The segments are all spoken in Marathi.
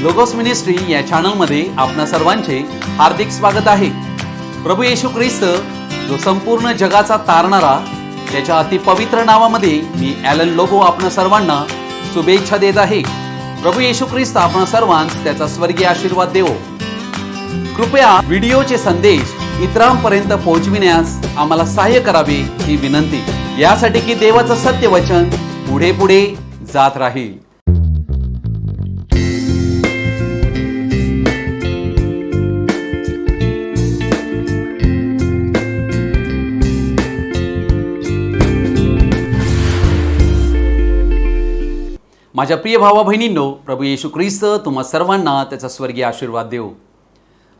लोगोस मिनिस्ट्री या चॅनलमध्ये आपणा सर्वांचे हार्दिक स्वागत आहे। प्रभू येशू ख्रिस्त जो संपूर्ण जगाचा तारणारा, त्याच्या अति पवित्र नावामध्ये मी ॲलन लोबो आपणा सर्वांना शुभेच्छा देत आहे। प्रभू येशू ख्रिस्त आपणा सर्वांस त्याचा स्वर्गीय आशीर्वाद देवो। कृपया व्हिडिओचे संदेश इतरांपर्यंत पोहोचविण्यास आम्हाला सहाय्य करावे ही विनंती, यासाठी की देवाचं सत्य वचन पुढे पुढे जात राहील। माझ्या प्रिय भावा बहिणींनो, प्रभू येशू ख्रिस्त तुम्हा सर्वांना त्याचा स्वर्गीय आशीर्वाद देवो।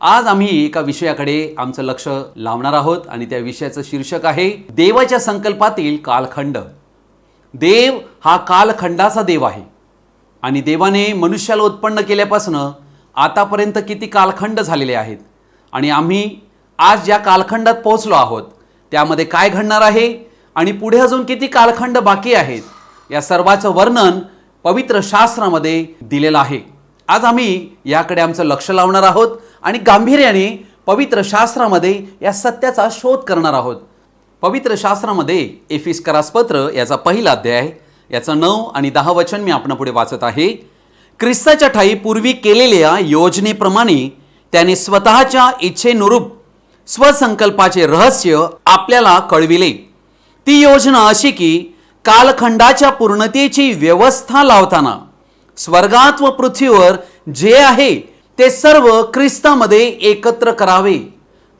आज आम्ही एका विषयाकडे आमचं लक्ष लावणार आहोत आणि त्या विषयाचं शीर्षक आहे देवाच्या संकल्पातील कालखंड। देव हा कालखंडाचा देव आहे आणि देवाने मनुष्याला उत्पन्न केल्यापासून आतापर्यंत किती कालखंड झालेले आहेत आणि आम्ही आज ज्या कालखंडात पोहोचलो आहोत त्यामध्ये काय घडणार आहे आणि पुढे अजून किती कालखंड बाकी आहेत, या सर्वाचं वर्णन पवित्र शास्त्रामध्ये दिलेलं आहे। आज आम्ही याकडे आमचं लक्ष लावणार आहोत आणि गांभीर्याने पवित्र शास्त्रामध्ये या सत्याचा शोध करणार आहोत। पवित्र शास्त्रामध्ये एफिसकरास पत्र याचा पहिला अध्याय याचं 9 आणि 10 वचन मी आपणापुढे वाचत आहे। ख्रिस्ताच्या ठायी पूर्वी केलेल्या योजनेप्रमाणे त्याने स्वतःच्या इच्छेनुरूप स्वसंकल्पाचे रहस्य आपल्याला कळविले। ती योजना अशी की कालखंडाच्या पूर्णतेची व्यवस्था लावताना स्वर्गात व पृथ्वीवर जे आहे ते सर्व ख्रिस्तामध्ये एकत्र करावे।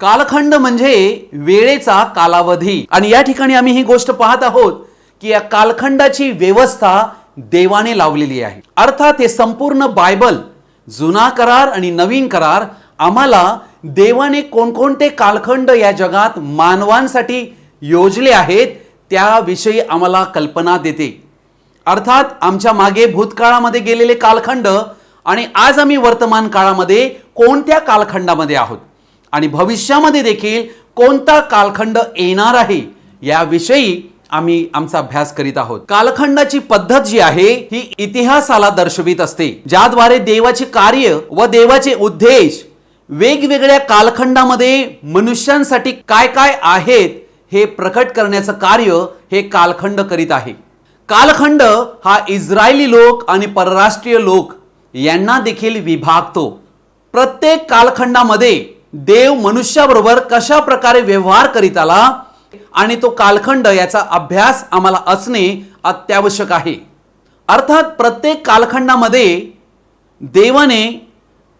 कालखंड म्हणजे वेळेचा कालावधी आणि या ठिकाणी आम्ही ही गोष्ट पाहत आहोत की या कालखंडाची व्यवस्था देवाने लावलेली आहे। अर्थात हे संपूर्ण बायबल, जुना करार आणि नवीन करार आम्हाला देवाने कोणकोणते कालखंड या जगात मानवांसाठी योजले आहेत त्याविषयी आम्हाला कल्पना देते। अर्थात आमच्या मागे भूतकाळामध्ये गेलेले कालखंड आणि आज आम्ही वर्तमान काळामध्ये कोणत्या कालखंडामध्ये आहोत आणि भविष्यामध्ये देखील कोणता कालखंड येणार आहे याविषयी आम्ही आमचा अभ्यास करीत आहोत। कालखंडाची पद्धत जी आहे ही इतिहासाला दर्शवित असते, ज्याद्वारे देवाचे कार्य व देवाचे उद्देश वेगवेगळ्या कालखंडामध्ये मनुष्यांसाठी काय काय आहेत हे प्रकट करण्याचं कार्य हे कालखंड करीत आहे। कालखंड हा इस्रायली लोक आणि परराष्ट्रीय लोक यांना देखील विभागतो। प्रत्येक कालखंडामध्ये देव मनुष्याबरोबर कशा प्रकारे व्यवहार करीत आला आणि तो कालखंड याचा अभ्यास आम्हाला असणे अत्यावश्यक आहे। अर्थात प्रत्येक कालखंडामध्ये देवाने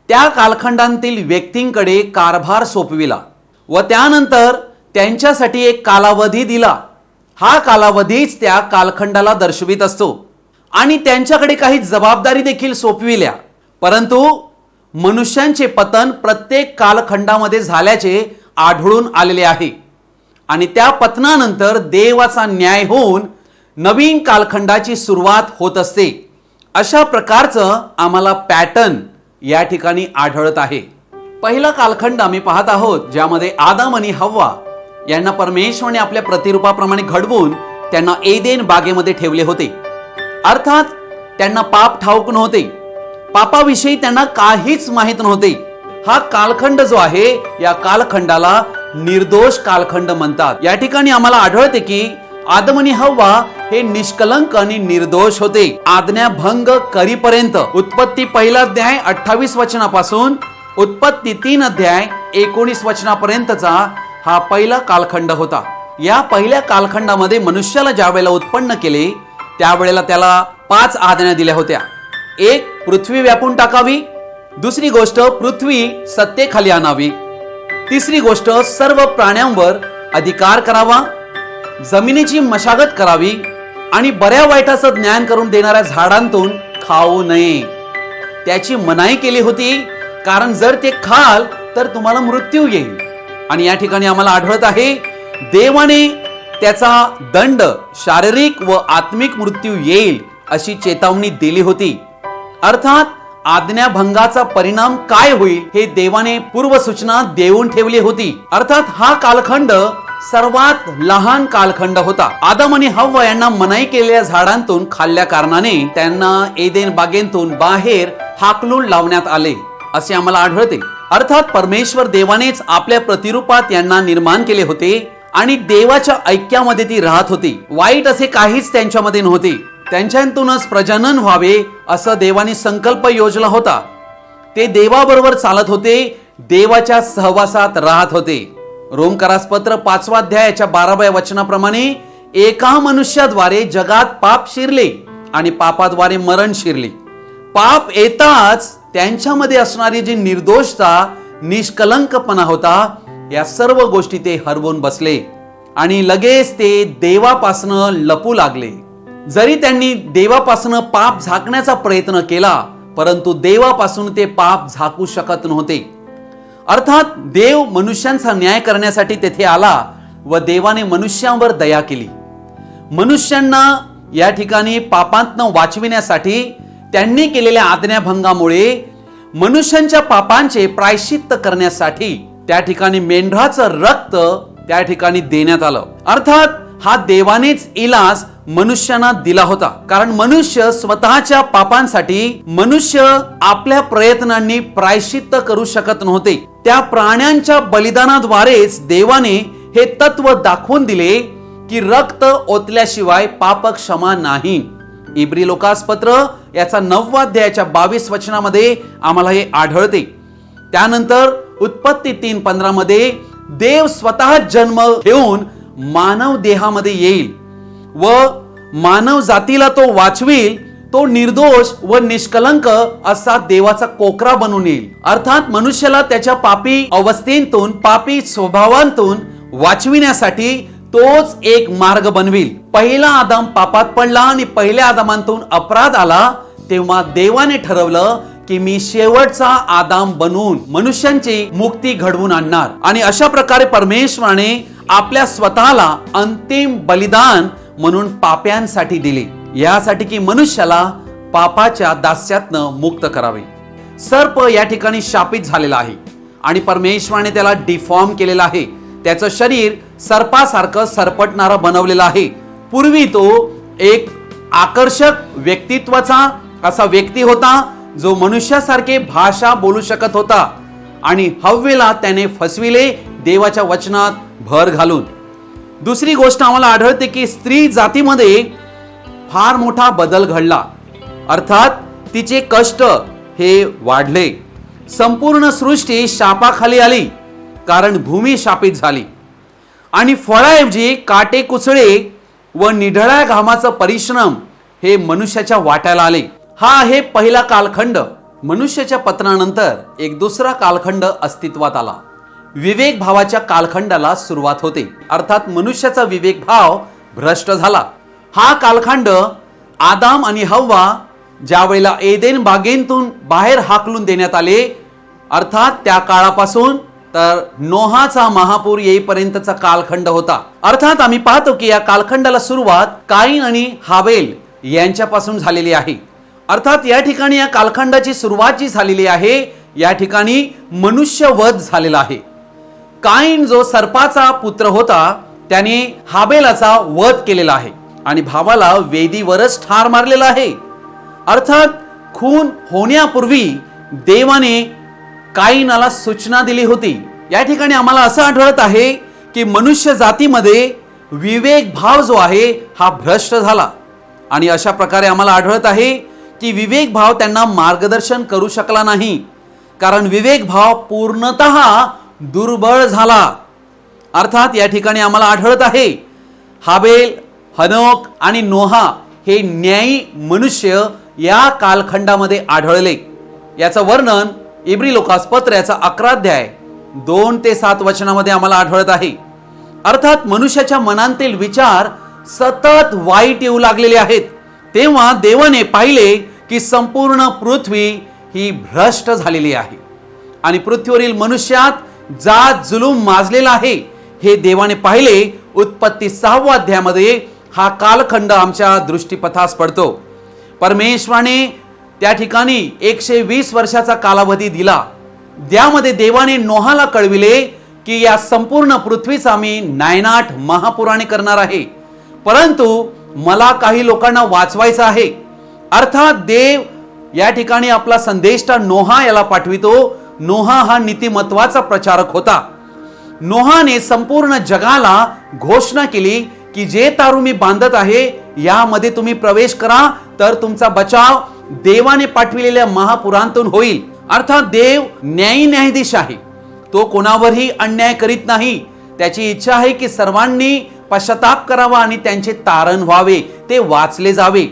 त्या कालखंडांतील व्यक्तींकडे कारभार सोपविला व त्यानंतर त्यांच्यासाठी एक कालावधी दिला। हा कालावधीच त्या कालखंडाला दर्शवित असतो आणि त्यांच्याकडे काही जबाबदारी देखील सोपविल्या। परंतु मनुष्यांचे पतन प्रत्येक कालखंडामध्ये झाल्याचे आढळून आलेले आहे आणि त्या पतनानंतर देवाचा न्याय होऊन नवीन कालखंडाची सुरुवात होत असते। अशा प्रकारचं आम्हाला पॅटर्न या ठिकाणी आढळत आहे। पहिला कालखंड आम्ही पाहत आहोत ज्यामध्ये आदम आणि हव्वा यांना परमेश्वराने आपल्या प्रतिरूपाप्रमाणे घडवून त्यांना एदेन बागेमध्ये ठेवले होते। अर्थात त्यांना पाप ठाऊक नव्हते, पापाविषयी त्यांना काहीच माहित नव्हते। हा कालखंड जो आहे या कालखंडाला निर्दोष कालखंड म्हणतात। या ठिकाणी आम्हाला आढळते की आदम आणि हव्वा हे निष्कलंक आणि निर्दोष होते आज्ञाभंग करीपर्यंत। उत्पत्ती पहिला अध्याय 28 वचनापासून उत्पत्ती 3 अध्याय 19 वचनापर्यंतचा हा पहिला कालखंड होता। या पहिल्या कालखंडामध्ये मनुष्याला ज्या वेळेला उत्पन्न केले त्यावेळेला त्याला 5 आज्ञा दिल्या होत्या। एक, पृथ्वी व्यापून टाकावी। दुसरी गोष्ट, पृथ्वी सत्तेखाली आणावी। तिसरी गोष्ट, सर्व प्राण्यांवर अधिकार करावा। जमिनीची मशागत करावी आणि बऱ्या वाईटाचं ज्ञान करून देणाऱ्या झाडांतून खाऊ नये, त्याची मनाई केली होती, कारण जर ते खाल तर तुम्हाला मृत्यू येईल। आणि या ठिकाणी आम्हाला आढळत आहे देवाने त्याचा दंड शारीरिक व आत्मिक मृत्यू येईल अशी चेतावणी दिली होती। अर्थात आज्ञाभंगाचा परिणाम काय होईल हे देवाने पूर्वसूचना देऊन ठेवली होती। अर्थात हा कालखंड सर्वात लहान कालखंड होता। आदम आणि हव्वा यांना मनाई केलेल्या झाडांतून खाल्ल्या कारणाने त्यांना एदेन बागेतून बाहेर हाकलून लावण्यात आले असे आम्हाला आढळते. अर्थात परमेश्वर देवानेच आपल्या प्रतिरूपात यांना निर्माण केले होते आणि देवाच्या ऐक्यामध्ये ती राहत होती. वाईट असे काहीच त्यांच्यामध्ये नव्हते. त्यांच्यातूनच प्रजनन व्हावे असं देवाने संकल्प योजला होता. ते देवाबरोबर चालत होते, देवाच्या सहवासात राहत होते. रोमकरास पत्र 5 अध्यायाच्या 12व्या वचनाप्रमाणे एका मनुष्याद्वारे जगात पाप शिरले आणि पापाद्वारे मरण शिरले. पाप येताच त्यांच्यामध्ये असणारी जी निर्दोषता, निष्कलंकपणा होता, या सर्व गोष्टी ते हरवून बसले आणि लगेच ते देवापासनं लपू लागले. जरी त्यांनी देवापासनं पाप झाकण्याचा प्रयत्न केला, परंतु देवापासून ते पाप झाकू शकत नव्हते. अर्थात देव मनुष्यांचा न्याय करण्यासाठी तेथे आला व देवाने मनुष्यांवर दया केली. मनुष्यांना या ठिकाणी पापांतनं वाचविण्यासाठी त्यांनी केलेल्या आज्ञाभंगामुळे मनुष्यांच्या पापांचे प्रायश्चित्त करण्यासाठी त्या ठिकाणी मेंढराचं रक्त त्या ठिकाणी देण्यात आलं. अर्थात हा देवानेच इलाज मनुष्यांना दिला होता, कारण मनुष्य स्वतःच्या पापांसाठी मनुष्य आपल्या प्रयत्नांनी प्रायश्चित्त करू शकत नव्हते. त्या प्राण्यांच्या बलिदानाद्वारेच देवाने हे तत्व दाखवून दिले की रक्त ओतल्याशिवाय पाप क्षमा नाही. इब्री लोकास पत्र याचा 9 अध्यायाच्या 22 वचनामध्ये आम्हाला हे आढळते. त्यानंतर उत्पत्ती 3:15 मध्ये देव स्वतः जन्म घेऊन मानव देहामध्ये येईल व मानव जातीला तो वाचवील. तो निर्दोष व निष्कलंक असा देवाचा कोकरा बनून येईल. अर्थात मनुष्याला त्याच्या पापी अवस्थेतून, पापी स्वभावांतून वाचविण्यासाठी तोच एक मार्ग बनविल. पहिला आदाम पापात पडला आणि पहिल्या आदामातून अपराध आला, तेव्हा देवाने ठरवलं की मी शेवटचा आदाम बनून मनुष्यांची मुक्ती घडवून आणणार. आणि अशा प्रकारे परमेश्वराने आपल्या स्वतःला अंतिम बलिदान म्हणून पाप्यांसाठी दिले, यासाठी की मनुष्याला पापाच्या दास्यातनं मुक्त करावे. सर्प या ठिकाणी शापित झालेला आहे आणि परमेश्वराने त्याला डिफॉर्म केलेला आहे. त्याचं शरीर सर्पासारखं सरपटणारा बनवलेलं आहे. पूर्वी तो एक आकर्षक व्यक्तित्वाचा असा व्यक्ती होता, जो मनुष्यासारखे भाषा बोलू शकत होता आणि हव्वेला त्याने फसविले देवाच्या वचनात भर घालून. दुसरी गोष्ट आम्हाला आढळते की स्त्री जातीमध्ये फार मोठा बदल घडला. अर्थात तिचे कष्ट हे वाढले. संपूर्ण सृष्टी शापाखाली आली, कारण भूमी शापित झाली आणि फळाऐवजी काटे कुचळे व निढळ्या घामाचा परिश्रम हे मनुष्याच्या वाट्याला आले. हा आहे पहिला कालखंड. मनुष्याच्या पतनानंतर एक दुसरा कालखंड अस्तित्वात आला. विवेक भावाच्या कालखंडाला सुरुवात होते. अर्थात मनुष्याचा विवेक भाव भ्रष्ट झाला. हा कालखंड आदाम आणि हव्वा ज्या वेळेला एदेन बागेतून बाहेर हाकलून देण्यात आले, अर्थात त्या काळापासून तर नोहाचा महापूर येईपर्यंतचा कालखंड होता. अर्थात आम्ही पाहतो की या कालखंडाला सुरुवात काईन आणि हाबेल यांच्यापासून झालेली आहे. अर्थात या ठिकाणी या कालखंडाची सुरुवात जी झालेली आहे, या ठिकाणी मनुष्यवध झालेला आहे. काईन जो सर्पाचा पुत्र होता, त्याने हाबेलाचा वध केलेला आहे आणि भावाला वेदीवरच ठार मारलेला आहे. अर्थात खून होण्यापूर्वी देवाने काईनाला सूचना दिली होती. या ठिकाणी आम्हाला असं आढळत आहे की मनुष्य जातीमध्ये विवेक भाव जो आहे हा भ्रष्ट झाला आणि अशा प्रकारे आम्हाला आढळत आहे की विवेक भाव त्यांना मार्गदर्शन करू शकला नाही, कारण विवेक भाव पूर्णतः दुर्बळ झाला. अर्थात या ठिकाणी आम्हाला आढळत आहे हाबेल, हनोक आणि नोहा हे न्यायी मनुष्य या कालखंडामध्ये आढळले. याचं वर्णन इब्री लोकास पत्र याचा 11 अध्याय 2 ते 7 वचनामध्ये आम्हाला आढळत आहे. अर्थात मनुष्याच्या मनातील विचार सतत वाईट येऊ लागलेले आहेत. तेव्हा देवाने पाहिले की संपूर्ण पृथ्वी ही भ्रष्ट झालेली आहे आणि पृथ्वीवरील मनुष्यात जात जुलूम माजलेला आहे. हे देवाने पाहिले. उत्पत्ती 6व्या अध्यायामध्ये हा कालखंड आमच्या दृष्टीपथास पडतो. परमेश्वराने त्या ठिकाणी 120 वर्षाचा कालावधी दिला. त्यामध्ये देवाने नोहाला कळविले की या संपूर्ण पृथ्वीचा मी नायनाट महापुराने करणार आहे, परंतु मला काही लोकांना वाचवायचं आहे. अर्थात देव या ठिकाणी आपला संदेष्टा नोहा याला पाठवितो. नोहा हा नीतिमत्वाचा प्रचारक होता. नोहाने संपूर्ण जगाला घोषणा केली की जे तारू मी बांधत आहे यामध्ये तुम्ही प्रवेश करा, तर तुमचा बचाव देवाने पाठविलेल्या महापुरांतून होईल. अर्थात देव न्यायी न्यायाधीश आहे. तो कोणावरही अन्याय करीत नाही. त्याची इच्छा आहे की सर्वांनी पश्चाताप करावा आणि त्यांचे तारण व्हावे, ते वाचले जावे.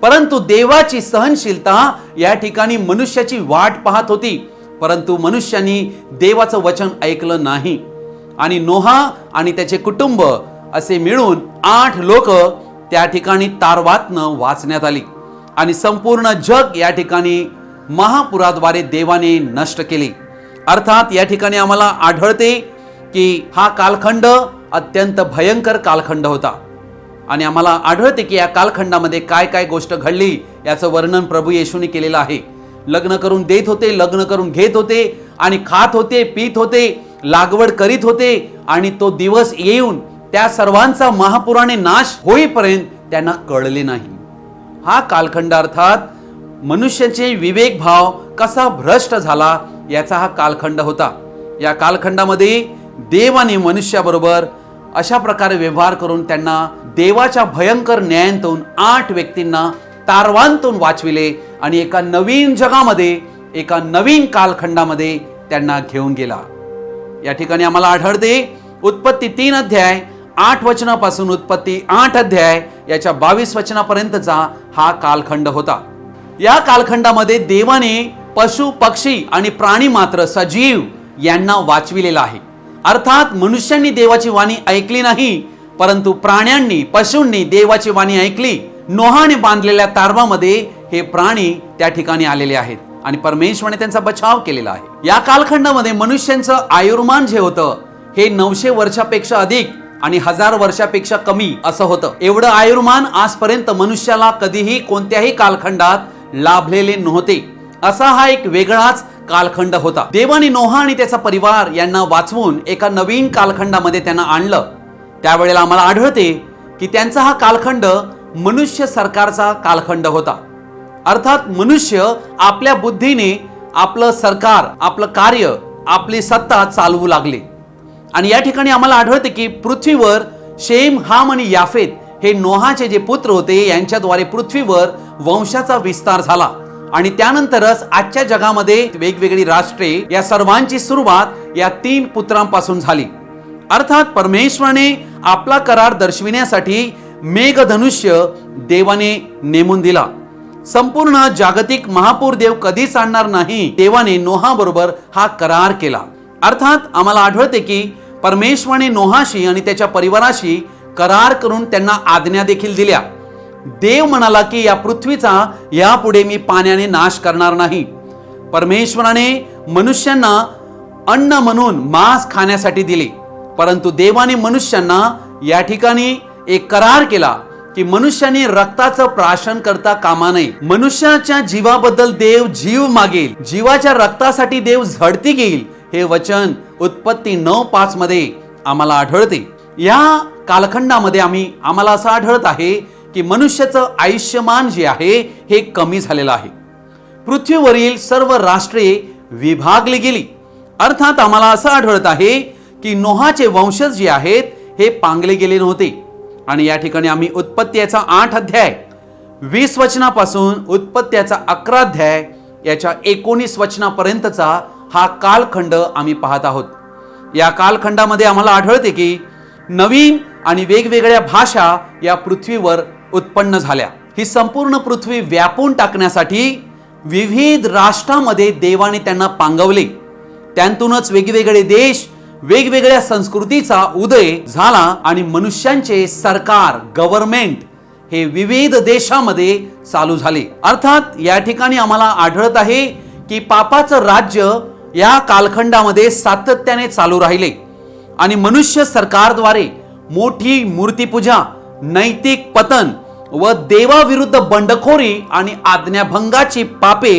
परंतु देवाची सहनशीलता या ठिकाणी मनुष्याची वाट पाहत होती, परंतु मनुष्यानी देवाचं वचन ऐकलं नाही. आणि नोहा आणि त्याचे कुटुंब असे मिळून 8 लोक त्या ठिकाणी तारवातनं वाचण्यात आली आणि संपूर्ण जग या ठिकाणी महापुराद्वारे देवाने नष्ट केले. अर्थात या ठिकाणी आम्हाला आढळते की हा कालखंड अत्यंत भयंकर कालखंड होता. आणि आम्हाला आढळते की या कालखंडामध्ये काय काय गोष्ट घडली याचं वर्णन प्रभू येशूने केलेलं आहे. लग्न करून देत होते, लग्न करून घेत होते आणि खात होते, पीत होते, लागवड करीत होते आणि तो दिवस येऊन त्या सर्वांचा महापुराने नाश होईपर्यंत त्यांना कळले नाही. हा कालखंड अर्थात मनुष्याचे विवेक भाव कसा भ्रष्ट झाला याचा हा कालखंड होता. या कालखंडामध्ये देवाने मनुष्याबरोबर अशा प्रकारे व्यवहार करून त्यांना देवाच्या भयंकर न्यायातून 8 व्यक्तींना तारवांतून वाचविले आणि एका नवीन जगामध्ये, एका नवीन कालखंडामध्ये त्यांना घेऊन गेला. या ठिकाणी आम्हाला आढळते उत्पत्ती 3 अध्याय 8 वचनापासून उत्पत्ती 8 अध्याय याच्या 22 वचनापर्यंतचा हा कालखंड होता. या कालखंडामध्ये देवाने पशु, पक्षी आणि प्राणी मात्र सजीव यांना वाचविलेला आहे. अर्थात मनुष्यांनी देवाची वाणी ऐकली नाही, परंतु प्राण्यांनी, पशूंनी देवाची वाणी ऐकली. नोहाने बांधलेल्या तारवामध्ये हे प्राणी त्या ठिकाणी आलेले आहेत आणि परमेश्वराने त्यांचा बचाव केलेला आहे. या कालखंडामध्ये मनुष्यांचं आयुर्मान जे होतं हे 900 वर्षापेक्षा अधिक आणि 1000 वर्षापेक्षा कमी असं होतं. एवढं आयुर्मान आजपर्यंत मनुष्याला कधीही कोणत्याही कालखंडात लाभलेले नव्हते. असा हा एक वेगळाच कालखंड होता. देवाने नोहा आणि त्याचा परिवार यांना वाचवून एका नवीन कालखंडामध्ये त्यांना आणलं. त्यावेळेला आम्हाला आढळते की त्यांचा हा कालखंड मनुष्य सरकारचा कालखंड होता. अर्थात मनुष्य आपल्या बुद्धीने आपलं सरकार, आपलं कार्य, आपली सत्ता चालवू लागले. आणि या ठिकाणी आम्हाला आढळते की पृथ्वीवर शेम, हाम आणि याफेत हे नोहाचे जे पुत्र होते यांच्याद्वारे पृथ्वीवर वंशाचा विस्तार झाला. आणि त्यानंतरच आजच्या जगामध्ये वेगवेगळी राष्ट्रे, या सर्वांची सुरुवात या 3 पुत्रांपासून झाली. अर्थात परमेश्वराने आपला करार दर्शविण्यासाठी मेघधनुष्य देवाने नेमून दिला. संपूर्ण जागतिक महापूर देव कधीच आणणार नाही. देवाने नोहा बरोबर हा करार केला. अर्थात आम्हाला आढळते की परमेश्वराने नोहाशी आणि त्याच्या परिवाराशी करार करून त्यांना आज्ञा देखील दिल्या. देव म्हणाला की या पृथ्वीचा यापुढे मी पाण्याने नाश करणार नाही. परमेश्वराने मनुष्यांना अन्न म्हणून मांस खाण्यासाठी दिले, परंतु देवाने मनुष्यांना या ठिकाणी एक करार केला की मनुष्याने रक्ताचं प्राशन करता कामा नये. मनुष्याच्या जीवाबद्दल देव जीव मागेल, जीवाच्या रक्तासाठी देव झडती घेईल, हे वचन उत्पत्ती 9:5 मध्ये आम्हाला आढळते. या कालखंडामध्ये आम्हाला असं आढळत आहे की मनुष्याचं आयुष्यमान जे आहे हे कमी झालेलं आहे. पृथ्वीवरील सर्व राष्ट्रे विभागली गेली. अर्थात आम्हाला असं आढळत आहे की नोहाचे वंशज जे आहेत हे पांगले गेले नव्हते. आणि या ठिकाणी आम्ही उत्पत्त्याचा 8 अध्याय 20 वचनापासून उत्पत्त्याचा 11 अध्याय याच्या 19 वचनापर्यंतचा हा कालखंड आम्ही पाहत आहोत. या कालखंडामध्ये आम्हाला आढळते की नवीन आणि वेगवेगळ्या भाषा या पृथ्वीवर उत्पन्न झाल्या. ही संपूर्ण पृथ्वी व्यापून टाकण्यासाठी विविध राष्ट्रांमध्ये देवाने त्यांना पांगवले. त्यांतूनच वेगवेगळे देश, वेगवेगळ्या संस्कृतीचा उदय झाला आणि मनुष्यांचे सरकार, गव्हर्नमेंट हे विविध देशामध्ये चालू झाले. अर्थात या ठिकाणी आम्हाला आढळत आहे की पापाचं राज्य या कालखंडामध्ये सातत्याने चालू राहिले आणि मनुष्य सरकारद्वारे मोठी मूर्तीपूजा, नैतिक पतन व देवाविरुद्ध बंडखोरी आणि आज्ञाभंगाची पापे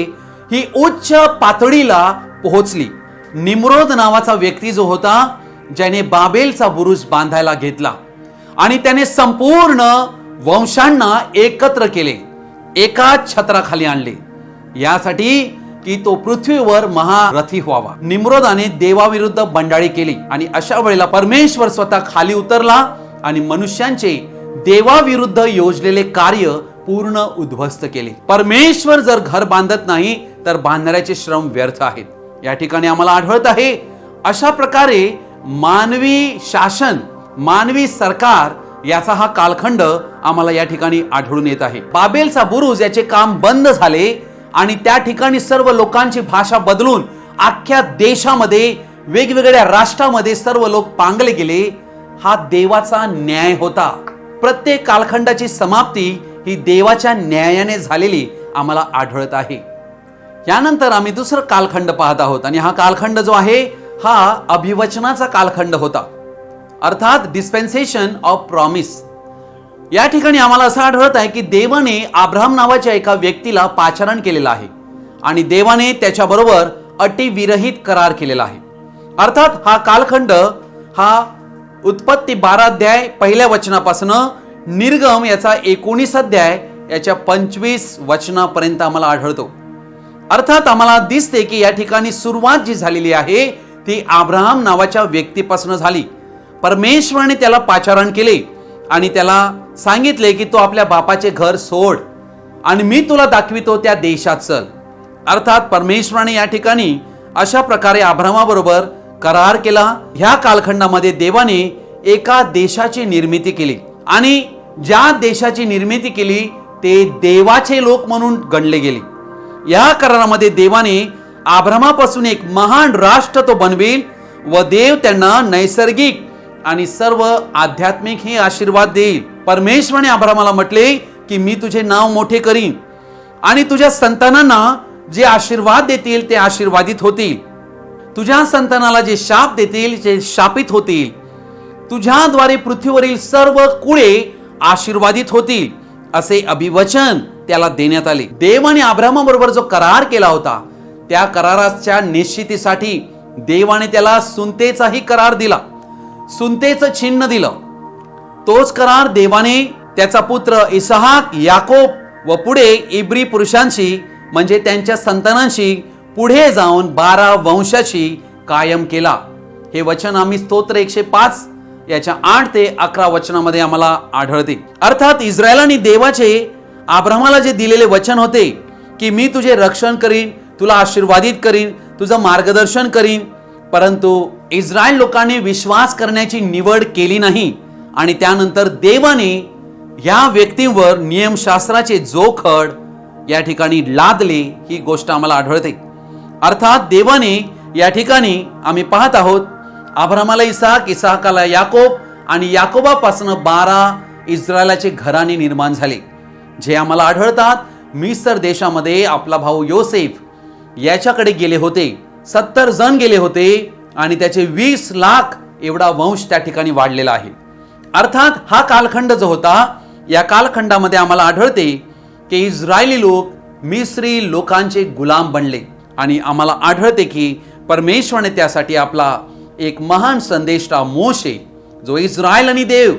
ही उच्च पातळीला पोहोचली. निम्रोद नावाचा व्यक्ती जो होता, ज्याने बाबेलचा बुरुज बांधायला घेतला आणि त्याने संपूर्ण वंशांना एकत्र केले, एकाच छत्राखाली आणले. यासाठी की तो पृथ्वीवर महारथी व्हावा. निम्रोदाने देवाविरुद्ध बंडाळी केली आणि अशा वेळेला परमेश्वर स्वतः खाली उतरला आणि मनुष्यांचे देवाविरुद्ध योजलेले कार्य पूर्ण उद्ध्वस्त केले. परमेश्वर जर घर बांधत नाही तर बांधणाऱ्याचे श्रम व्यर्थ आहेत. या ठिकाणी आम्हाला आढळत आहे अशा प्रकारे मानवी शासन, मानवी सरकार याचा हा कालखंड आम्हाला या ठिकाणी आढळून येत आहे. बाबेलचा बुरुज याचे काम बंद झाले आणि त्या ठिकाणी सर्व लोकांची भाषा बदलून अख्ख्या देशामध्ये, वेगवेगळ्या राष्ट्रामध्ये सर्व लोक पांगले गेले. हा देवाचा न्याय होता. प्रत्येक कालखंडाची समाप्ती ही देवाच्या न्यायाने झालेली आम्हाला आढळत आहे. यानंतर आम्ही दुसरा कालखंड पाहत आहोत आणि हा कालखंड जो आहे हा अभिवचनाचा कालखंड होता, अर्थात डिस्पेन्सेशन ऑफ प्रॉमिस. या ठिकाणी आम्हाला असं आढळत आहे की देवाने अब्राहम नावाच्या एका व्यक्तीला पाचारण केलेलं आहे आणि देवाने त्याच्याबरोबर अटीविरहित करार केलेला आहे. अर्थात हा कालखंड हा उत्पत्ती 12 अध्याय पहिल्या वचनापासून निर्गम याचा 19 अध्याय याच्या 25 वचनापर्यंत आम्हाला आढळतो. अर्थात आम्हाला दिसते की या ठिकाणी सुरुवात जी झालेली आहे ती अब्राहम नावाच्या व्यक्तीपासून झाली. परमेश्वराने त्याला पाचारण केले आणि त्याला सांगितले की तो आपल्या बापाचे घर सोड आणि मी तुला दाखवितो त्या देशात चल. अर्थात परमेश्वराने या ठिकाणी अशा प्रकारे अब्राहमाबरोबर करार केला. ह्या कालखंडामध्ये देवाने एका देशाची निर्मिती केली आणि ज्या देशाची निर्मिती केली ते देवाचे लोक म्हणून गणले गेले. या करारामध्ये देवाने अब्राहमापासून एक महान राष्ट्र तो बनवेल व देव त्यांना नैसर्गिक आणि सर्व आध्यात्मिक हे आशीर्वाद देईल. परमेश्वराने अब्राहमाला म्हटले की मी तुझे नाव मोठे करीन आणि तुझ्या संतानांना जे आशीर्वाद देतील ते आशीर्वादित होतील, तुझ्या संतानाला जे शाप देतील ते शापित होतील, तुझ्याद्वारे पृथ्वीवरील सर्व कुळे आशीर्वादित होतील, असे अभिवचन त्याला देण्यात आले. देवाने अब्राहमाबरोबर जो करार केला होता त्या कराराच्या निश्चितीसाठी देवाने त्याला सुनतेचाही करार दिला, सुनतेचं चिन्ह दिलं. तोच करार देवाने त्याचा पुत्र इसहाक, याकोब व पुढे इब्री पुरुषांशी म्हणजे त्यांच्या संतानांशी पुढे जाऊन 12 वंशाशी कायम केला. हे वचन आम्ही स्तोत्र 105 याच्या 8 ते 11 वचनामध्ये आम्हाला आढळते. अर्थात इस्रायलांनी देवाचे अब्राहमाला जे दिलेले वचन होते की मी तुझे रक्षण करीन, तुला आशीर्वादित करीन, तुझं मार्गदर्शन करीन, परंतु इस्रायल लोकांनी विश्वास करण्याची निवड केली नाही आणि त्यानंतर देवाने या व्यक्तींवर नियमशास्त्राचे जोखड या ठिकाणी लादले. ही गोष्ट आम्हाला आढळते. अर्थात देवाने या ठिकाणी आम्ही पाहत आहोत अब्राहमाला इसहाक, इसहाकाला याकोब आणि याकोबापासून 12 इस्रायलाचे घराणे निर्माण झाले, जे आम्हाला आढळतात. मिस्र देशामध्ये आपला भाऊ योसेफ याच्याकडे गेले होते. 70 जण गेले होते आणि त्याचे 20 लाख एवढा वंश त्या ठिकाणी वाढलेला आहे. अर्थात हा कालखंड जो होता या कालखंडामध्ये आम्हाला आढळते की इस्रायली लोक मिस्री लोकांचे गुलाम बनले आणि आम्हाला आढळते की परमेश्वराने त्यासाठी आपला एक महान संदेष्टा मोशे, जो इस्रायल आणि देव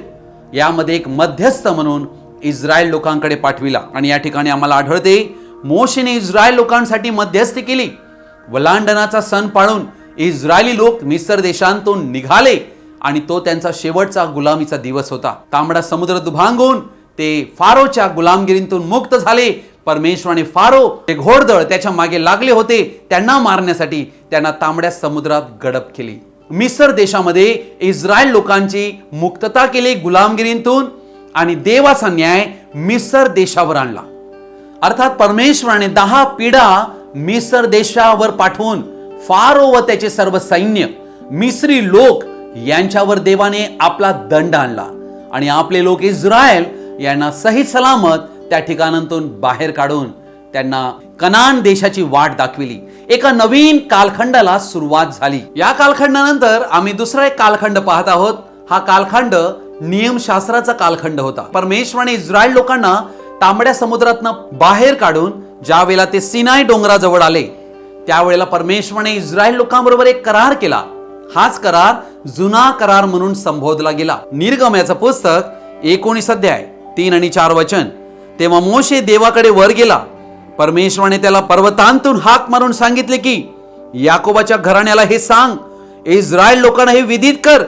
यामध्ये एक मध्यस्थ म्हणून इस्रायल लोकांकडे पाठविला. आणि या ठिकाणी आम्हाला आढळते मोशेने इस्रायल लोकांसाठी मध्यस्थी केली. वलांडनाचा सण पाळून इस्रायली लोक मिस्र देशांतून निघाले आणि तो त्यांचा शेवटचा गुलामीचा दिवस होता. तांबडा समुद्र दुभांगून ते फारोच्या गुलामगिरीतून मुक्त झाले. परमेश्वराने फारो ते घोडदळ त्याच्या मागे लागले होते, त्यांना मारण्यासाठी त्यांना तांबड्या समुद्रात गडप केली. मिस्र देशामध्ये इस्रायल लोकांची मुक्तता केली गुलामगिरीतून आणि देवाचा न्याय मिस्र देशावर आणला. अर्थात परमेश्वराने 10 पिढा मिस्र देशावर पाठवून फारो व त्याचे सर्व सैन्य, मिस्री लोक यांच्यावर देवाने आपला दंड आणला आणि आपले लोक इस्रायल यांना सही सलामत त्या ठिकाणातून बाहेर काढून त्यांना कनान देशाची वाट दाखविली. एका नवीन कालखंडाला सुरुवात झाली. या कालखंडानंतर आम्ही दुसरा एक कालखंड पाहत आहोत. हा कालखंड नियमशास्त्राचा कालखंड होता. परमेश्वराने इस्रायल लोकांना तांबड्या समुद्रातनं बाहेर काढून ज्या वेळेला ते सिनाई डोंगराजवळ आले त्यावेळेला परमेश्वराने इस्रायल लोकांबरोबर एक करार केला. हाच करार जुना करार म्हणून संबोधला गेला. निर्गमनाचं पुस्तक 19 अध्याय 3 आणि 4 वचन. तेव्हा मोशे देवाकडे वर गेला परमेश्वराने त्याला पर्वतांतून हाक मारून सांगितले की याकोबाच्या घराण्याला हे सांग, इस्रायल लोकांना हे विदित कर,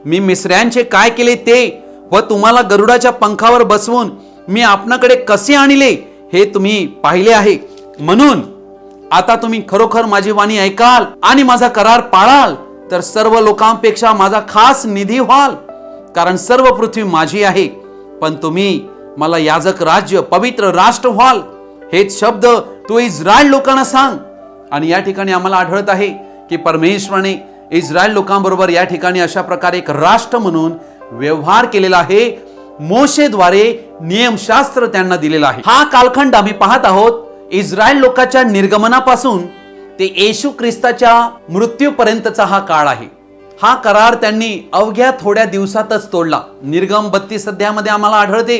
मी मिस्र्यांचे काय केले ते व तुम्हाला गरुडाच्या पंखावर बसवून मी आपणाकडे कसे आणले हे तुम्ही पाहिले आहे. म्हणून आता तुम्ही खरोखर माझी वाणी ऐकाल आणि माझा करार पाळाल तर सर्व लोकांपेक्षा माझा खास निधी व्हाल, कारण सर्व पृथ्वी माझी आहे. पण तुम्ही मला याजक राज्य, पवित्र राष्ट्र व्हाल. हेच शब्द तू इस्रायल लोकांना सांग. आणि या ठिकाणी आम्हाला आढळत आहे की परमेश्वराने इस्रायल लोकांबरोबर या ठिकाणी अशा प्रकारे एक राष्ट्र म्हणून व्यवहार केलेला आहे. मोशेद्वारे नियमशास्त्र त्यांना दिलेला आहे. हा कालखंड आम्ही पाहत आहोत इस्रायल लोकांच्या निर्गमनापासून ते येशू ख्रिस्ताच्या मृत्यूपर्यंतचा हा काळ आहे. हा करार त्यांनी अवघ्या थोड्या दिवसातच तोडला. निर्गम 32 अध्यायामध्ये आम्हाला आढळते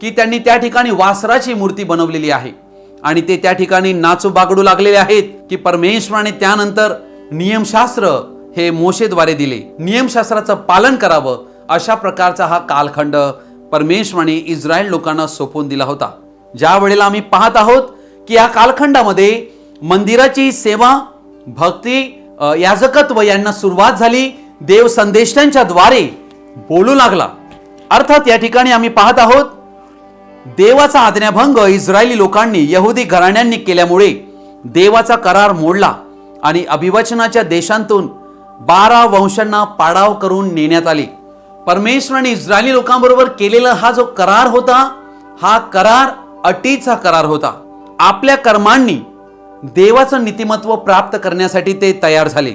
की त्यांनी त्या ठिकाणी वासराची मूर्ती बनवलेली आहे आणि ते त्या ठिकाणी नाचू बागडू लागलेले आहेत की परमेश्वराने त्यानंतर नियमशास्त्र हे मोशेद्वारे दिले. नियमशास्त्राचं पालन करावं अशा प्रकारचा हा कालखंड परमेश्वराने इस्रायल लोकांना सोपवून दिला होता. ज्या वेळेला आम्ही पाहत आहोत की या कालखंडामध्ये मंदिराची सेवा, भक्ती, याजकत्व यांना सुरुवात झाली. देव संदेष्टांच्या द्वारे बोलू लागला. अर्थात या ठिकाणी आम्ही पाहत आहोत देवाचा आज्ञाभंग इस्रायली लोकांनी, यहुदी घराण्यांनी केल्यामुळे देवाचा करार मोडला आणि अभिवचनाच्या देशांतून 12 वंशांना पाडाव करून नेण्यात आले. परमेश्वराने इस्रायली लोकांबरोबर केलेला हा जो करार होता, हा करार अटीचा करार होता. आपल्या कर्मांनी देवाचं नीतिमत्व प्राप्त करण्यासाठी ते तयार झाले,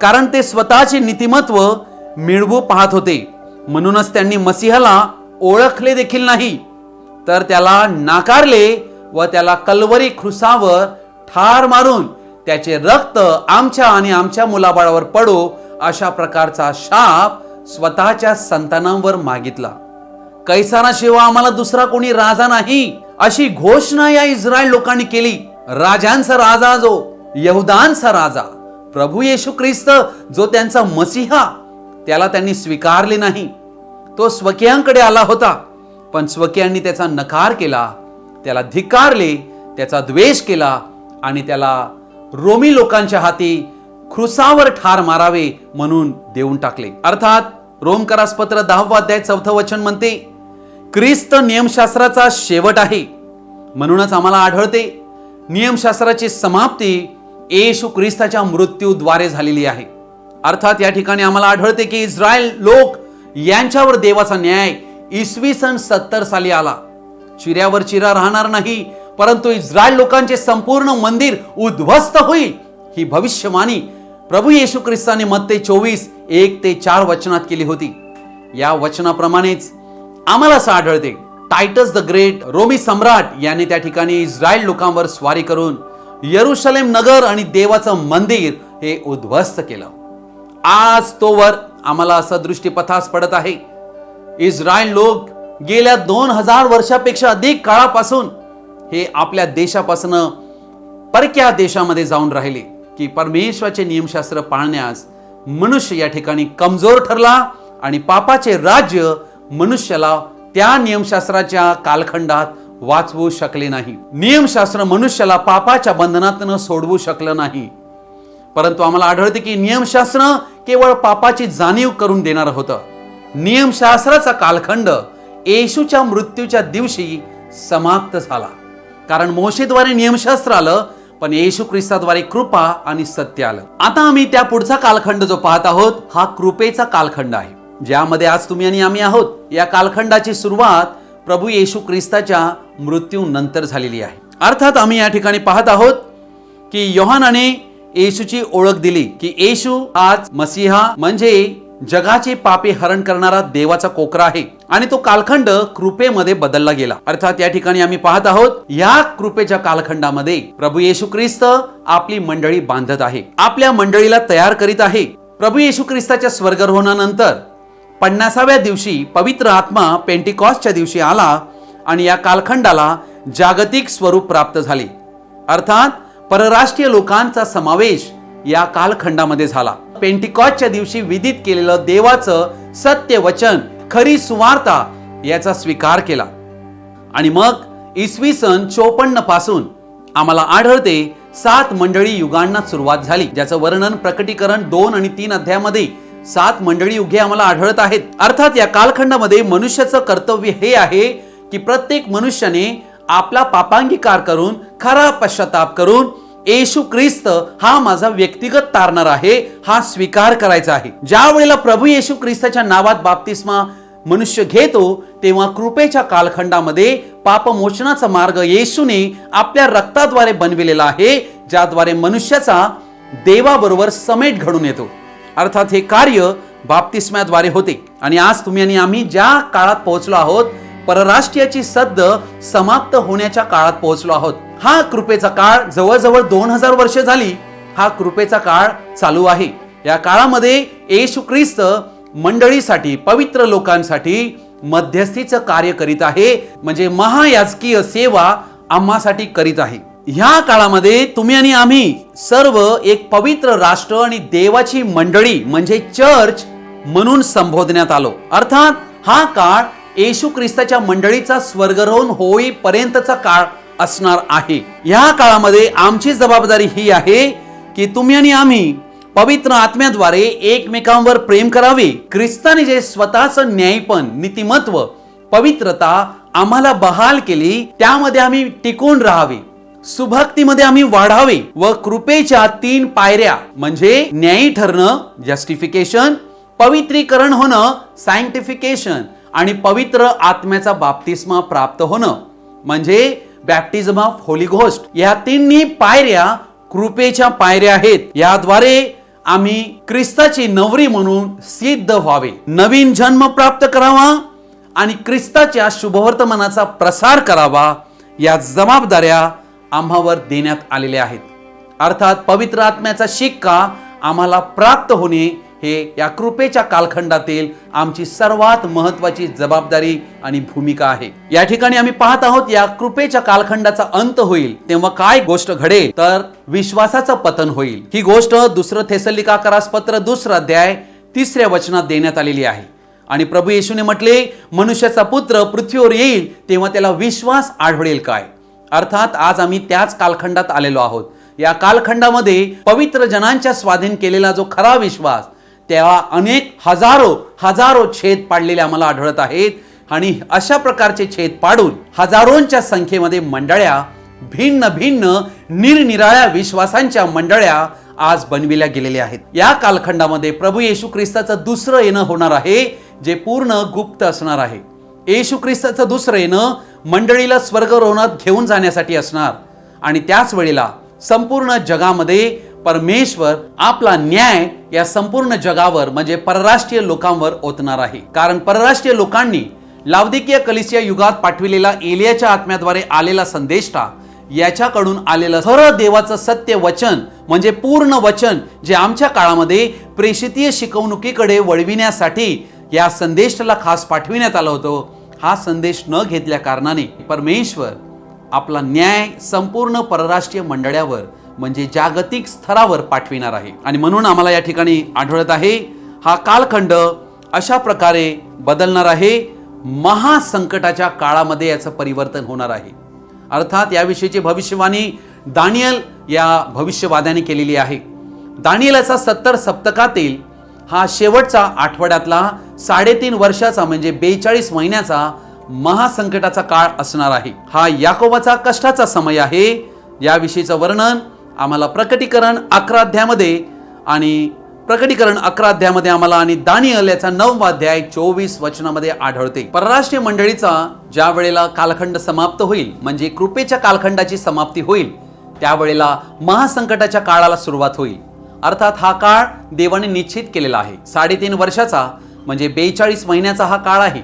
कारण ते स्वतःचे नीतिमत्व मिळवू पाहत होते. म्हणूनच त्यांनी मसीहाला ओळखले देखील नाही, तर त्याला नाकारले व त्याला कल्वरी क्रूसावर ठार मारून त्याचे रक्त आमच्या आणि आमच्या मुलाबाळावर पडो अशा प्रकारचा शाप स्वतःच्या संतानांवर मागितला. कैसाराशिवाय आम्हाला दुसरा कोणी राजा नाही अशी घोषणा या इस्रायल लोकांनी केली. राजांचा राजा, जो यहुदांचा राजा प्रभू येशू ख्रिस्त, जो त्यांचा मसीहा, त्याला त्यांनी स्वीकारले नाही. तो स्वकीयांकडे आला होता, पण स्वकीयांनी त्याचा नकार केला, त्याला धिक्कारले, त्याचा द्वेष केला आणि त्याला रोमी लोकांच्या हाती क्रूसावर ठार मारावे म्हणून देऊन टाकले. अर्थात रोमकरास पत्र 10 अध्याय 4 वचन म्हणते, ख्रिस्त नियमशास्त्राचा शेवट आहे. म्हणूनच आम्हाला आढळते नियमशास्त्राची समाप्ती येशू ख्रिस्ताच्या मृत्यूद्वारे झालेली आहे. अर्थात या ठिकाणी आम्हाला आढळते की इस्रायल लोक यांच्यावर देवाचा न्याय इसवी सन 70 साली आला. चिऱ्यावर चिरा राहणार नाही, परंतु इस्रायल लोकांचे संपूर्ण मंदिर उद्ध्वस्त होईल ही भविष्यवाणी प्रभू येशू ख्रिस्ताने मत्ते 24:1-4 वचनात केली होती. या वचनाप्रमाणेच आम्हाला असं आढळते टायटस द ग्रेट, रोमी सम्राट, याने त्या ठिकाणी इस्रायल लोकांवर स्वारी करून यरुशलेम नगर आणि देवाचं मंदिर हे उद्ध्वस्त केलं. आज तोवर आम्हाला असं दृष्टीपथास पडत आहे इस्रायल लोक गेल्या 2000 वर्षापेक्षा अधिक काळापासून हे आपल्या देशापासून परक्या देशामध्ये जाऊन राहिले की परमेश्वराचे नियमशास्त्र पाळण्यास मनुष्य या ठिकाणी कमजोर ठरला आणि पापाचे राज्य मनुष्याला त्या नियमशास्त्राच्या कालखंडात वाचवू शकले नाही. नियमशास्त्र मनुष्याला पापाच्या बंधनातून सोडवू शकलं नाही, परंतु आम्हाला आढळते की नियमशास्त्र केवळ पापाची जाणीव करून देणार होतं. नियमशास्त्राचा कालखंड येशूच्या मृत्यूच्या दिवशी समाप्त झाला, कारण मोशेद्वारे नियमशास्त्र आलं, पण येशू ख्रिस्ताद्वारे कृपा आणि सत्य आलं. आता आम्ही त्या पुढचा कालखंड जो पाहत आहोत हा कृपेचा कालखंड आहे, ज्यामध्ये आज तुम्ही आणि आम्ही आहोत. या कालखंडाची सुरुवात प्रभू येशू ख्रिस्ताच्या मृत्यू नंतर झालेली आहे. अर्थात आम्ही या ठिकाणी पाहत आहोत की योहानाने येशूची ओळख दिली की येशू आज मसीहा म्हणजे जगाचे पापे हरण करणारा देवाचा कोकरा आहे आणि तो कालखंड कृपेमध्ये बदलला गेला. अर्थात या ठिकाणी आम्ही पाहत आहोत या कृपेच्या कालखंडामध्ये प्रभू येशू ख्रिस्त आपली मंडळी बांधत आहे, आपल्या मंडळीला तयार करीत आहे. प्रभू येशू ख्रिस्ताच्या स्वर्गारोहणानंतर 50व्या दिवशी पवित्र आत्मा पेंटिकॉस्टच्या दिवशी आला आणि या कालखंडाला जागतिक स्वरूप प्राप्त झाले. अर्थात परराष्ट्रीय लोकांचा समावेश या कालखंडामध्ये झाला. पेंटिकॉस्टच्या दिवशी विदित केलेलं देवाचं सत्य वचन, खरी सुवार्ता याचा स्वीकार केला आणि मग इसवी सन 54 पासून आम्हाला आढळते 7 मंडळी युगांना सुरुवात झाली, ज्याचं वर्णन प्रकटीकरण 2 आणि 3 अध्यायामध्ये 7 मंडळी युगे आम्हाला आढळत आहेत. अर्थात या कालखंडामध्ये मनुष्याचं कर्तव्य हे आहे की प्रत्येक मनुष्याने आपला पापांगीकार करून खरा पश्चाताप करून येशू ख्रिस्त हा माझा व्यक्तिगत तारणार आहे हा स्वीकार करायचा आहे. ज्या वेळेला प्रभू येशू ख्रिस्ताच्या नावात बाप्तिस्मा मनुष्य घेतो तेव्हा कृपेच्या कालखंडामध्ये पापमोचनाचा मार्ग येशूने आपल्या रक्ताद्वारे बनविलेला आहे, ज्याद्वारे मनुष्याचा देवाबरोबर समेट घडून येतो. अर्थात हे कार्य बाप्तिस्म्याद्वारे होते. आणि आज तुम्ही आणि आम्ही ज्या काळात पोहोचलो आहोत, परराष्ट्रीयाची सद्द समाप्त होण्याच्या काळात पोहोचलो आहोत. हा कृपेचा काळ जवळजवळ 2000 वर्ष झाली हा कृपेचा काळ चालू आहे. या काळामध्ये येशू ख्रिस्त मंडळीसाठी, पवित्र लोकांसाठी मध्यस्थीचं कार्य करीत आहे, म्हणजे महायाजकीय सेवा आम्हासाठी करीत आहे. ह्या काळामध्ये तुम्ही आणि आम्ही सर्व एक पवित्र राष्ट्र आणि देवाची मंडळी म्हणजे चर्च म्हणून संबोधण्यात आलो. अर्थात हा काळ येशू ख्रिस्ताच्या मंडळीचा स्वर्गारोहण होईपर्यंतचा काळ असणार आहे. ह्या काळामध्ये आमची जबाबदारी ही आहे की तुम्ही आणि आम्ही पवित्र आत्म्याद्वारे एकमेकांवर प्रेम करावे. ख्रिस्ताने जे स्वतःचं न्यायपण, नीतिमत्व, पवित्रता आम्हाला बहाल केली त्यामध्ये आम्ही टिकून राहावे. सुभक्तीमध्ये आम्ही वाढावे व कृपेच्या 3 पायऱ्या म्हणजे न्यायी ठरणं जस्टिफिकेशन, पवित्रीकरण होणं सॅन्क्टिफिकेशन आणि पवित्र आत्म्याचा बाप्तिस्मा प्राप्त होणं म्हणजे बॅप्टिझम ऑफ होली घोस्ट. या 3 पायऱ्या कृपेच्या पायऱ्या आहेत. याद्वारे आम्ही ख्रिस्ताची नवरी म्हणून सिद्ध व्हावे, नवीन जन्म प्राप्त करावा आणि ख्रिस्ताच्या शुभवर्तमानाचा प्रसार करावा. या जबाबदाऱ्या आम्हावर देण्यात आलेल्या आहेत. अर्थात पवित्र आत्म्याचा शिक्का आम्हाला प्राप्त होणे हे या कृपेच्या कालखंडातील आमची सर्वात महत्वाची जबाबदारी आणि भूमिका आहे. या ठिकाणी आम्ही पाहत आहोत या कृपेच्या कालखंडाचा अंत होईल तेव्हा काय गोष्ट घडेल तर विश्वासाचं पतन होईल. ही गोष्ट 2 थेसलोनिकास पत्र 2 अध्याय 3 वचनात देण्यात आलेली आहे. आणि प्रभू येशूने म्हटले, मनुष्याचा पुत्र पृथ्वीवर येईल तेव्हा त्याला विश्वास आढळेल काय. अर्थात आज आम्ही त्याच कालखंडात आलेलो आहोत. या कालखंडामध्ये पवित्र जनांच्या स्वाधीन केलेला जो खरा विश्वास, तेव्हा अनेक हजारो छेद पाडलेले आम्हाला आढळत आहेत. आणि अशा प्रकारचे छेद पाडून हजारोंच्या संख्येमध्ये मंडळ्या, भिन्न निरनिराळ्या विश्वासांच्या मंडळ्या आज बनविल्या गेलेल्या आहेत. या कालखंडामध्ये प्रभू येशू ख्रिस्ताचं दुसरं येणं होणार आहे, जे पूर्ण गुप्त असणार आहे. येशू ख्रिस्ताचं दुसरं येणं मंडळीला स्वर्गारोहणात घेऊन जाण्यासाठी असणार. आणि त्याच वेळेला संपूर्ण जगामध्ये परमेश्वर आपला न्याय या संपूर्ण जगावर म्हणजे परराष्ट्रीय लोकांवर ओतणार आहे. कारण परराष्ट्रीय लोकांनी लावदिकीय कलीसिया युगात पाठविलेला एलियाच्या आत्म्याद्वारे आलेला संदेष्टा, याच्याकडून आलेलं खरं देवाचं सत्य वचन म्हणजे पूर्ण वचन जे आमच्या काळामध्ये प्रेषितीय शिकवणुकीकडे वळविण्यासाठी या संदेशाला खास पाठविण्यात आलं होतं, हा संदेश न घेतल्या कारणाने परमेश्वर आपला न्याय संपूर्ण परराष्ट्रीय मंडळावर म्हणजे जागतिक स्तरावर पाठविणार आहे. आणि म्हणून आम्हाला या ठिकाणी आढळत आहे हा कालखंड अशा प्रकारे बदलणार आहे. महासंकटाच्या काळामध्ये याचं परिवर्तन होणार आहे. अर्थात याविषयीची भविष्यवाणी दानियल या भविष्यवाद्याने केलेली आहे. दानियलाचा 70 सप्तकातील हा शेवटचा आठवड्यातला 3.5 वर्षाचा म्हणजे 42 महिन्याचा महासंकटाचा काळ असणार आहे. हा याकोबाचा कष्टाचा समय आहे. याविषयीचं वर्णन आम्हाला प्रकटीकरण 11 अध्यायामध्ये आणि प्रकटीकरण 11 अध्यायामध्ये आम्हाला आणि दानियल याचा 9 अध्याय 24 वचनामध्ये आढळते. परराष्ट्रीय मंडळीचा ज्या वेळेला कालखंड समाप्त होईल म्हणजे कृपेच्या कालखंडाची समाप्ती होईल त्यावेळेला महासंकटाच्या काळाला सुरुवात होईल. अर्थात हा काळ देवाने निश्चित केलेला आहे. 3.5 वर्षाचा म्हणजे 42 महिन्याचा हा काळ आहे.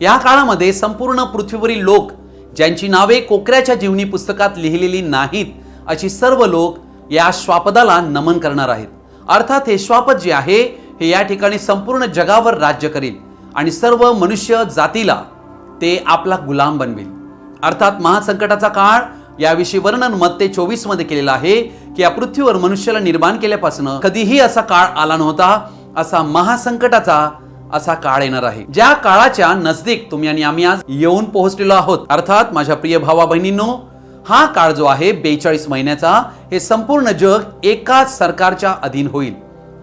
या काळामध्ये संपूर्ण पृथ्वीवरील लोक ज्यांची नावे कोकऱ्याच्या जीवनी पुस्तकात लिहिलेली नाहीत अशी सर्व लोक या श्वापदाला नमन करणार आहेत. अर्थात हे श्वापद जे आहे हे या ठिकाणी संपूर्ण जगावर राज्य करेल आणि सर्व मनुष्य जातीला ते आपला गुलाम बनवेल. अर्थात महासंकटाचा काळ याविषयी वर्णन मत्ते 24 मध्ये केलेलं आहे की या पृथ्वीवर मनुष्याला निर्माण केल्यापासून कधीही असा काळ आला नव्हता. असा महासंकटाचा असा काळ येणार आहे, ज्या काळाच्या नजदीक तुम्ही आणि आम्ही आज येऊन पोहोचलेलो आहोत. अर्थात माझ्या प्रिय भावा बहिणींनो, हा काळ जो आहे 42 महिन्याचा, हे संपूर्ण जग एकाच सरकारच्या अधीन होईल.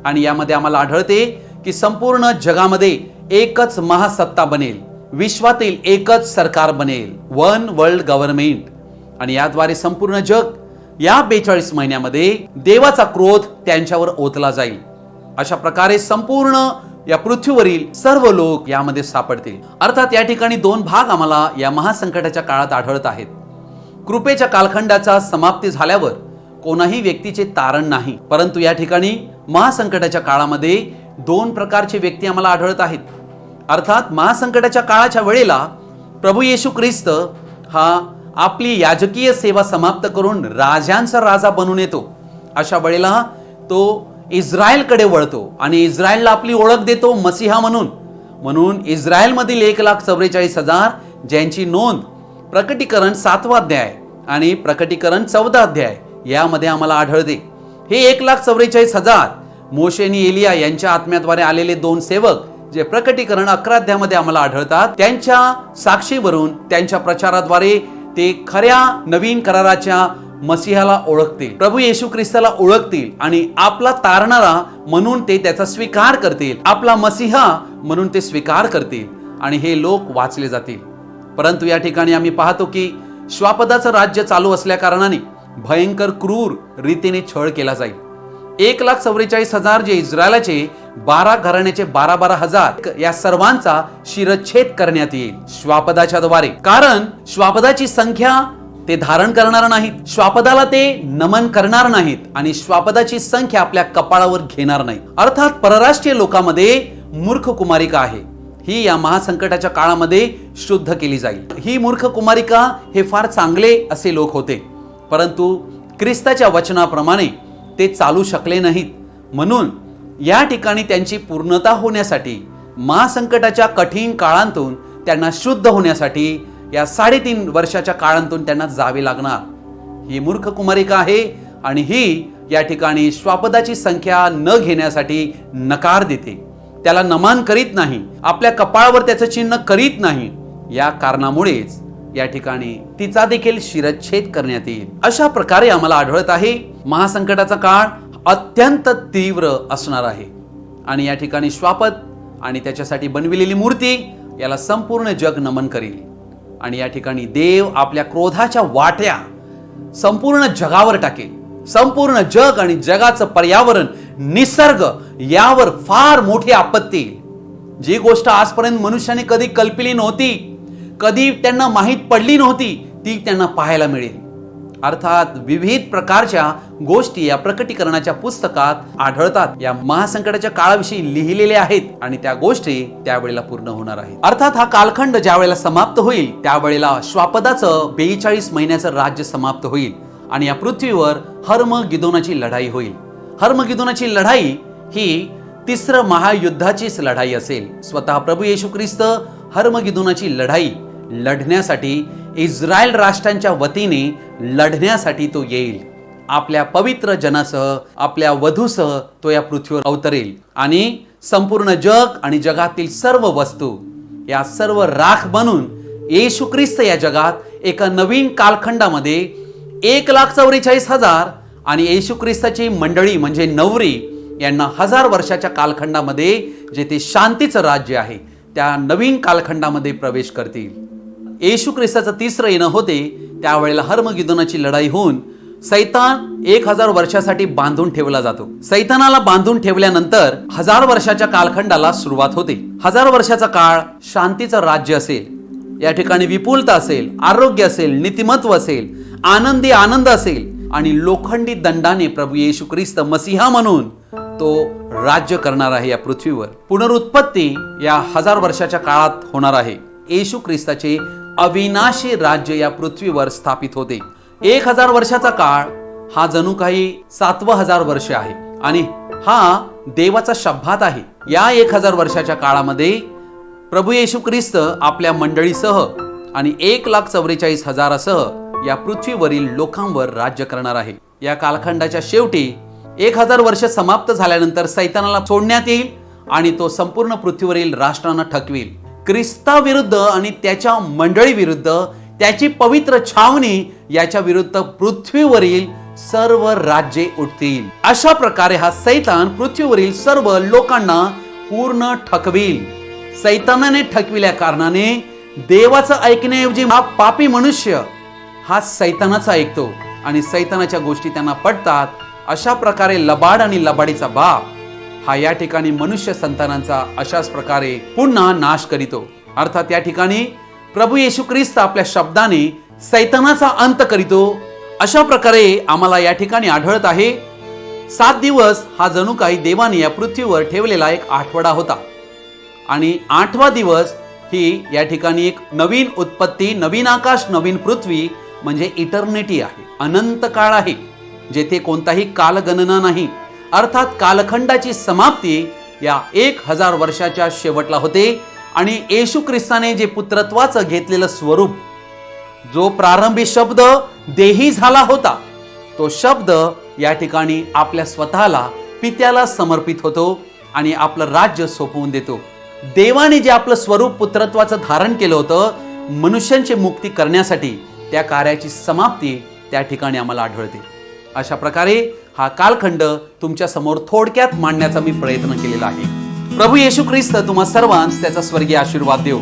आणि यामध्ये आम्हाला आढळते की संपूर्ण जगामध्ये एकच महासत्ता बनेल, विश्वातील एकच सरकार बनेल, वन वर्ल्ड गव्हर्नमेंट. आणि याद्वारे संपूर्ण जग या 42 महिन्यामध्ये देवाचा क्रोध त्यांच्यावर ओतला जाईल. अशा प्रकारे संपूर्ण या पृथ्वीवरील सर्व लोक यामध्ये सापडतील. अर्थात या ठिकाणी दोन भाग आम्हाला या महासंकटाच्या काळात आढळत आहेत. कृपेच्या कालखंडाचा समाप्ती झाल्यावर कोणाही व्यक्तीचे तारण नाही, परंतु या ठिकाणी महासंकटाच्या काळामध्ये दोन प्रकारचे व्यक्ती आम्हाला आढळत आहेत. अर्थात महासंकटाच्या काळाच्या वेळेला प्रभू येशू ख्रिस्त हा आपली याजकीय सेवा समाप्त करून राजांचा राजा बनून येतो. अशा वेळेला तो इस्रायलकडे वळतो आणि इस्रायलला आपली ओळख देतो मसीहा म्हणून. म्हणून इस्रायलमधील 1,44,000 ज्यांची नोंद प्रकटीकरण 7वा अध्याय आणि प्रकटीकरण 14 अध्याय यामध्ये आम्हाला आढळते. हे 1,44,000 मोशेनी एलिया यांच्या आत्म्याद्वारे आलेले दोन सेवक जे प्रकटीकरण 11 अध्यायामध्ये आम्हाला आढळतात, त्यांच्या साक्षीवरून त्यांच्या प्रचाराद्वारे ते खऱ्या नवीन कराराच्या मसीहाला ओळखतील, प्रभू येशू ख्रिस्ताला ओळखतील आणि आपला तारणारा म्हणून ते त्याचा स्वीकार करतील, आपला मसीहा म्हणून ते स्वीकार करतील आणि हे लोक वाचले जातील. परंतु या ठिकाणी आम्ही पाहतो की श्वापदाचं राज्य चालू असल्या कारणाने भयंकर क्रूर रीतीने छळ केला जाईल. 1,44,000 जे इस्रायलाचे 12 घराण्याचे 12,000 या सर्वांचा शिरच्छेद करण्यात येईल श्वापदाच्या द्वारे. कारण श्वापदाची संख्या ते धारण करणार नाहीत, श्वापदाला ते नमन करणार नाहीत आणि श्वापदाची संख्या आपल्या कपाळावर घेणार नाही. अर्थात परराष्ट्रीय लोकांमध्ये मूर्ख कुमारिका आहे, ही या महासंकटाच्या काळामध्ये शुद्ध केली जाईल. ही मूर्ख कुमारिका हे फार चांगले असे लोक होते, परंतु ख्रिस्ताच्या वचनाप्रमाणे ते चालू शकले नाहीत. म्हणून या ठिकाणी त्यांची पूर्णता होण्यासाठी महासंकटाच्या कठीण काळांतून त्यांना शुद्ध होण्यासाठी या 3.5 वर्षाच्या काळांतून त्यांना जावे लागणार. ही मूर्ख कुमारिका आहे आणि ही या ठिकाणी श्वापदाची संख्या न घेण्यासाठी नकार देते, त्याला नमन करीत नाही, आपल्या कपाळावर त्याचं चिन्ह करीत नाही. या कारणामुळेच या ठिकाणी तिचा देखील शिरच्छेद करण्यात येईल. अशा प्रकारे आम्हाला आढळत आहे महासंकटाचा काळ अत्यंत तीव्र असणार आहे आणि या ठिकाणी श्वापद आणि त्याच्यासाठी बनविलेली मूर्ती याला संपूर्ण जग नमन करेल. आणि या ठिकाणी देव आपल्या क्रोधाच्या वाट्या संपूर्ण जगावर टाकेल. संपूर्ण जग आणि जगाचं पर्यावरण, निसर्ग यावर फार मोठी आपत्ती येईल. जी गोष्ट आजपर्यंत मनुष्याने कधी कल्पली नव्हती, कधी त्यांना माहीत पडली नव्हती, ती त्यांना पाहायला मिळेल. अर्थात विविध प्रकारच्या गोष्टी या प्रकटीकरणाच्या पुस्तकात आढळतात, या महासंकटाच्या काळाविषयी लिहिलेल्या आहेत आणि त्या गोष्टी त्यावेळेला पूर्ण होणार आहेत. अर्थात हा कालखंड ज्या वेळेला समाप्त होईल त्यावेळेला श्वापदाचं 42 महिन्याचं राज्य समाप्त होईल आणि या पृथ्वीवर हर्मगिदोनाची लढाई होईल. हर्मगिदोनाची लढाई ही 3रं महायुद्धाचीच लढाई असेल. स्वतः प्रभू येशू ख्रिस्त हर्मगिदोनाची लढाई लढण्यासाठी इस्रायल राष्ट्रांच्या वतीने लढण्यासाठी तो येईल. आपल्या पवित्र जनासह, आपल्या वधूसह तो या पृथ्वीवर अवतरेल आणि संपूर्ण जग आणि जगातील सर्व वस्तू या सर्व राख बनून येशू ख्रिस्त या जगात एका नवीन कालखंडामध्ये 1,44,000 आणि येशू ख्रिस्ताची मंडळी म्हणजे नवरी यांना 1000 वर्षाच्या कालखंडामध्ये जे ते शांतीचं राज्य आहे त्या नवीन कालखंडामध्ये प्रवेश करतील. येशू ख्रिस्ताचं 3रं येणं होते त्यावेळेला हर्मगिदोनाची लढाई होऊन सैतान 1000 वर्षासाठी बांधून ठेवला जातो. सैतानाला बांधून ठेवल्यानंतर 1000 वर्षाच्या कालखंडाला सुरुवात होते. 1000 वर्षाचा काळ शांतीचं राज्य असेल. या ठिकाणी विपुलता असेल, आरोग्य असेल, नीतिमत्व असेल, आनंदी आनंद असेल आणि लोखंडी दंडाने प्रभू येशू ख्रिस्त मसीहा म्हणून तो राज्य करणार आहे या पृथ्वीवर. पुनरुत्पत्ती या 1000 वर्षाच्या काळात होणार आहे. येशू ख्रिस्ताचे अविनाशी राज्य या पृथ्वीवर स्थापित होते. 1000 वर्षाचा काळ हा जणू काही 7,000 वर्ष आहे आणि हा देवाचा शब्दात आहे. या 1000 वर्षाच्या काळामध्ये प्रभू येशू ख्रिस्त आपल्या मंडळीसह आणि 1,44,000 सह या पृथ्वीवरील लोकांवर राज्य करणार आहे. या कालखंडाच्या शेवटी 1000 वर्ष समाप्त झाल्यानंतर सैतानाला सोडण्यात येईल आणि तो संपूर्ण पृथ्वीवरील राष्ट्रांना ठकवेल. ख्रिस्ताविरुद्ध आणि त्याच्या मंडळी विरुद्ध त्याची पवित्र छावणी याच्या विरुद्ध पृथ्वीवरील सर्व राज्ये उठतील. अशा प्रकारे हा सैतान पृथ्वीवरील सर्व लोकांना पूर्ण ठकवील. सैतानाने ठकविल्या कारणाने देवाचं ऐकण्याऐवजी हा पापी मनुष्य हा सैतानाचा ऐकतो आणि सैतानाच्या गोष्टी त्यांना पटतात. अशा प्रकारे लबाड आणि लबाडीचा बाप हा या ठिकाणी मनुष्य संतानांचा अशाच प्रकारे पुन्हा नाश करीतो. अर्थात या ठिकाणी प्रभू येशू ख्रिस्त आपल्या शब्दाने सैतानाचा अंत करीतो. अशा प्रकारे आम्हाला या ठिकाणी आढळत आहे 7 दिवस हा जणू काही देवाने या पृथ्वीवर ठेवलेला एक आठवडा होता आणि 8वा दिवस ही या ठिकाणी एक नवीन उत्पत्ती, नवीन आकाश, नवीन पृथ्वी म्हणजे इटर्निटी आहे, अनंत काळ आहे, जेथे कोणताही कालगणना नाही. अर्थात कालखंडाची समाप्ती या 1000 वर्षाच्या शेवटला होते आणि येशू ख्रिस्ताने जे पुत्रत्वाचं घेतलेलं स्वरूप, जो प्रारंभी शब्द देही झाला होता, तो शब्द या ठिकाणी आपल्या स्वतःला पित्याला समर्पित होतो आणि आपलं राज्य सोपवून देतो. देवाने जे आपलं स्वरूप पुत्रत्वाचं धारण केलं होतं मनुष्यांची मुक्ती करण्यासाठी, त्या कार्याची समाप्ती त्या ठिकाणी आम्हाला आढळते. अशा प्रकारे हा कालखंड तुमच्या समोर थोडक्यात मांडण्याचा मी प्रयत्न केलेला आहे. प्रभू येशू ख्रिस्त तुम्हा सर्वांस त्याचा स्वर्गीय आशीर्वाद देव.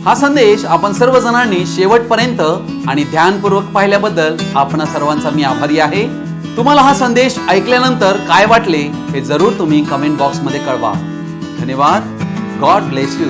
हा संदेश आपण सर्वजणांनी शेवटपर्यंत आणि ध्यानपूर्वक पाहिल्याबद्दल आपण सर्वांचा मी आभारी आहे. तुम्हाला हा संदेश ऐकल्यानंतर काय वाटले हे जरूर तुम्ही कमेंट बॉक्समध्ये कळवा. धन्यवाद. God bless you.